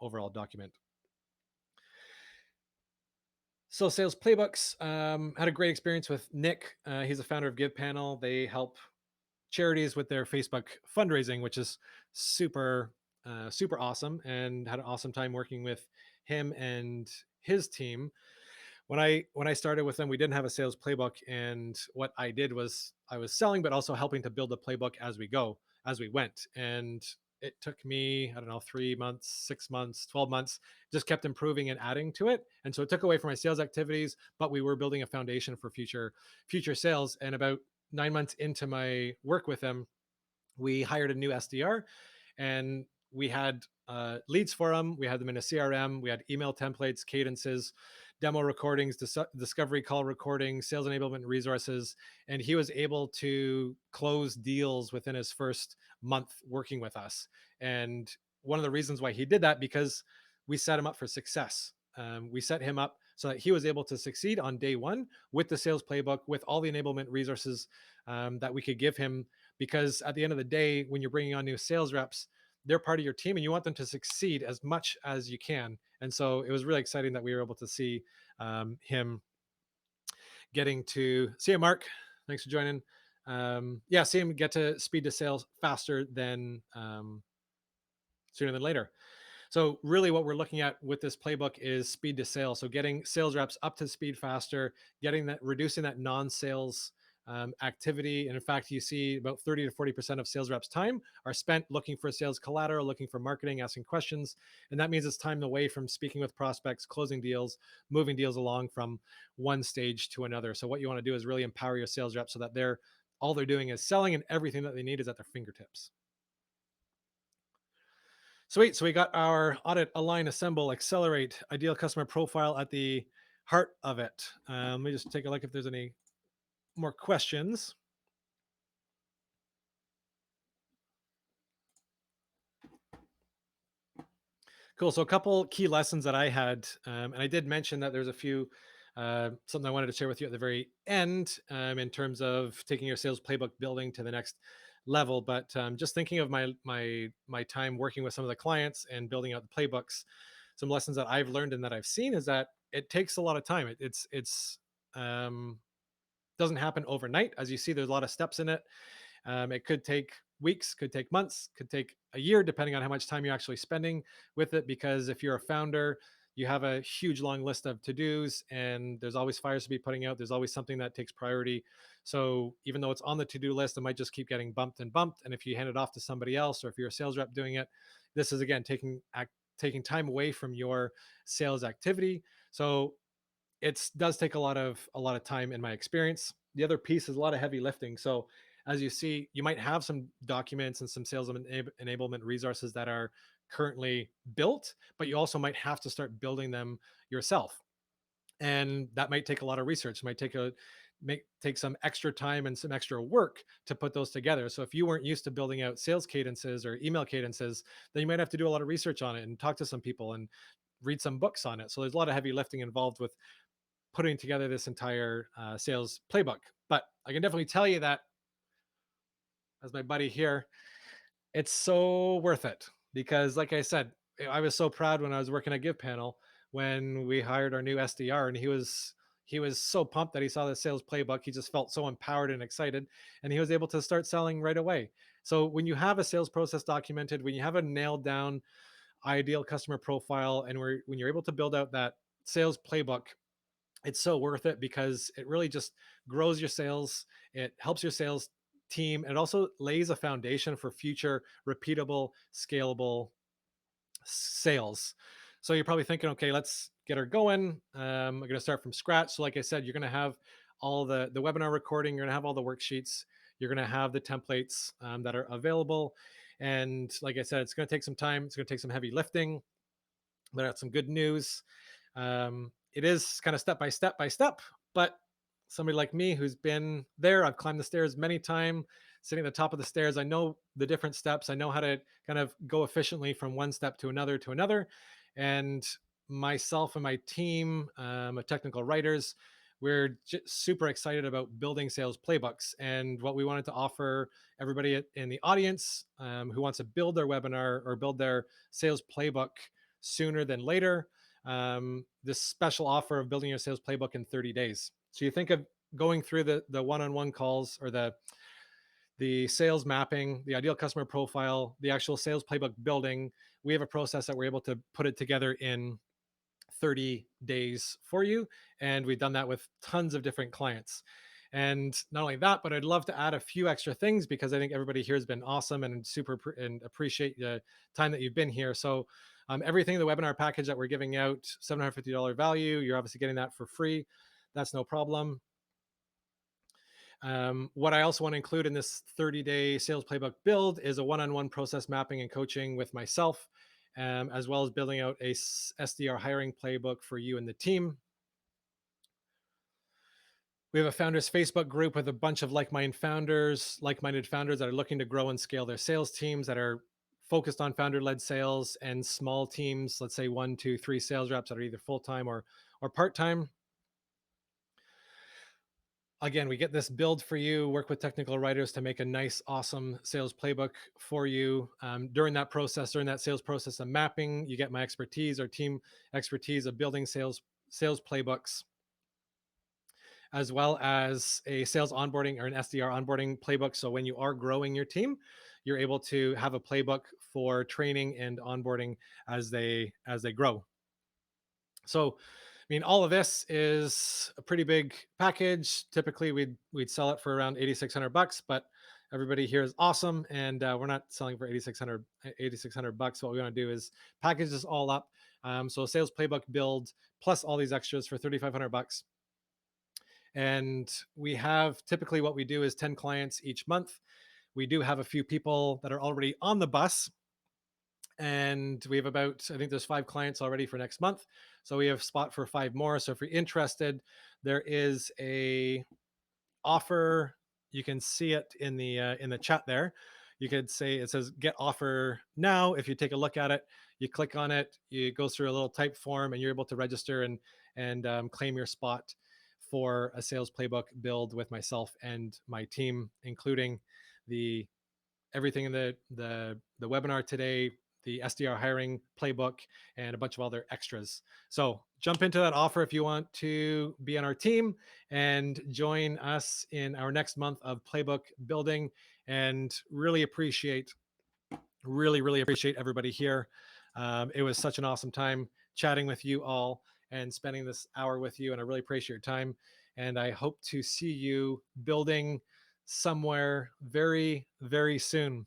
S1: overall document. So sales playbooks, had a great experience with Nick. He's a founder of Give Panel. They help charities with their Facebook fundraising, which is super awesome, and had an awesome time working with him and his team. When I started with them, we didn't have a sales playbook, and what I did was I was selling, but also helping to build a playbook as we went. And it took me, I don't know, 3 months, 6 months, 12 months, just kept improving and adding to it. And so it took away from my sales activities, but we were building a foundation for future sales. And about 9 months into my work with them, we hired a new SDR, and we had leads for him. We had them in a CRM. We had email templates, cadences, demo recordings, discovery call recordings, sales enablement resources, and he was able to close deals within his first month working with us. And one of the reasons why he did that, because we set him up for success. We set him up so that he was able to succeed on day one with the sales playbook, with all the enablement resources that we could give him. Because at the end of the day, when you're bringing on new sales reps, they're part of your team and you want them to succeed as much as you can. And so it was really exciting that we were able to see him getting to see him. Mark, thanks for joining. Yeah, see him get to speed to sales faster than sooner than later. So really what we're looking at with this playbook is speed to sale. So getting sales reps up to speed faster, getting that, reducing that non-sales activity. And in fact, you see about 30 to 40% of sales reps' time are spent looking for sales collateral, looking for marketing, asking questions. And that means it's time away from speaking with prospects, closing deals, moving deals along from one stage to another. So what you want to do is really empower your sales reps so that all they're doing is selling and everything that they need is at their fingertips. Sweet. So we got our audit, align, assemble, accelerate, ideal customer profile at the heart of it. Let me just take a look if there's any more questions. Cool. So a couple key lessons that I had, and I did mention that there's a few, something I wanted to share with you at the very end in terms of taking your sales playbook building to the next level. But just thinking of my time working with some of the clients and building out the playbooks, some lessons that I've learned and that I've seen is that it takes a lot of time. It's um, doesn't happen overnight. As you see, there's a lot of steps in it. It could take weeks, could take months, could take a year, depending on how much time you're actually spending with it. Because if you're a founder, you have a huge long list of to dos, and there's always fires to be putting out. There's always something that takes priority. So even though it's on the to do list, it might just keep getting bumped and bumped. And if you hand it off to somebody else, or if you're a sales rep doing it, this is again taking time away from your sales activity. So it does take a lot of time in my experience. The other piece is a lot of heavy lifting. So as you see, you might have some documents and some sales enablement resources that are currently built, but you also might have to start building them yourself. And that might take a lot of research. It might take some extra time and some extra work to put those together. So if you weren't used to building out sales cadences or email cadences, then you might have to do a lot of research on it and talk to some people and read some books on it. So there's a lot of heavy lifting involved with putting together this entire sales playbook. But I can definitely tell you that, as my buddy here, it's so worth it because, like I said, I was so proud when I was working at Give Panel when we hired our new SDR, and he was so pumped that he saw the sales playbook. He just felt so empowered and excited, and he was able to start selling right away. So when you have a sales process documented, when you have a nailed down ideal customer profile, and when you're able to build out that sales playbook, it's so worth it because it really just grows your sales. It helps your sales team. It also lays a foundation for future repeatable, scalable sales. So you're probably thinking, okay, let's get her going. We're going to start from scratch. So like I said, you're going to have all the webinar recording. You're going to have all the worksheets. You're going to have the templates that are available. And like I said, it's going to take some time. It's going to take some heavy lifting, but that's some good news. It is kind of step by step by step, but somebody like me who's been there, I've climbed the stairs many times, sitting at the top of the stairs. I know the different steps. I know how to kind of go efficiently from one step to another to another. And myself and my team of technical writers, we're super excited about building sales playbooks. And what we wanted to offer everybody in the audience who wants to build their webinar or build their sales playbook sooner than later, this special offer of building your sales playbook in 30 days. So you think of going through the one-on-one calls or the sales mapping, the ideal customer profile, the actual sales playbook building. We have a process that we're able to put it together in 30 days for you. And we've done that with tons of different clients. And not only that, but I'd love to add a few extra things because I think everybody here has been awesome and and appreciate the time that you've been here. So everything, the webinar package that we're giving out, $750 value, you're obviously getting that for free. That's no problem. What I also want to include in this 30-day sales playbook build is a one-on-one process mapping and coaching with myself as well as building out a SDR hiring playbook for you and the team. We have a founders Facebook group with a bunch of like-minded founders that are looking to grow and scale their sales teams, that are focused on founder-led sales, and small teams, let's say 1, 2, 3 sales reps that are either full-time or part-time. Again, we get this build for you, work with technical writers to make a nice, awesome sales playbook for you. During that sales process of mapping, you get my expertise, our team expertise of building sales playbooks, as well as a sales onboarding or an SDR onboarding playbook. So when you are growing your team, you're able to have a playbook for training and onboarding as they grow. So, I mean, all of this is a pretty big package. Typically, we'd sell it for around $8,600, but everybody here is awesome, and we're not selling for 8,600 bucks. What we want to do is package this all up. So, a sales playbook build plus all these extras for 3,500 bucks. And we have typically what we do is 10 clients each month. We do have a few people that are already on the bus, and we have about, I think there's 5 clients already for next month, so we have spot for 5 more. So if you're interested, there is a offer. You can see it in the chat there. You could say it says get offer now. If you take a look at it, you click on it, you go through a little type form, and you're able to register and claim your spot for a sales playbook build with myself and my team, including the everything in the webinar today, the SDR hiring playbook, and a bunch of other extras. So jump into that offer if you want to be on our team and join us in our next month of playbook building. And really appreciate everybody here. It was such an awesome time chatting with you all and spending this hour with you, and I really appreciate your time. And I hope to see you building somewhere very soon.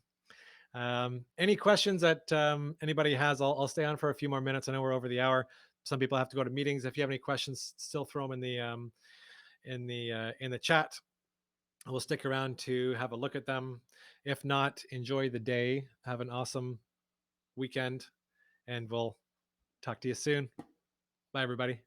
S1: Any questions that anybody has? I'll stay on for a few more minutes. I know we're over the hour. Some people have to go to meetings. If you have any questions, still throw them in the chat. We'll stick around to have a look at them. If not, enjoy the day. Have an awesome weekend, and we'll talk to you soon. Bye, everybody.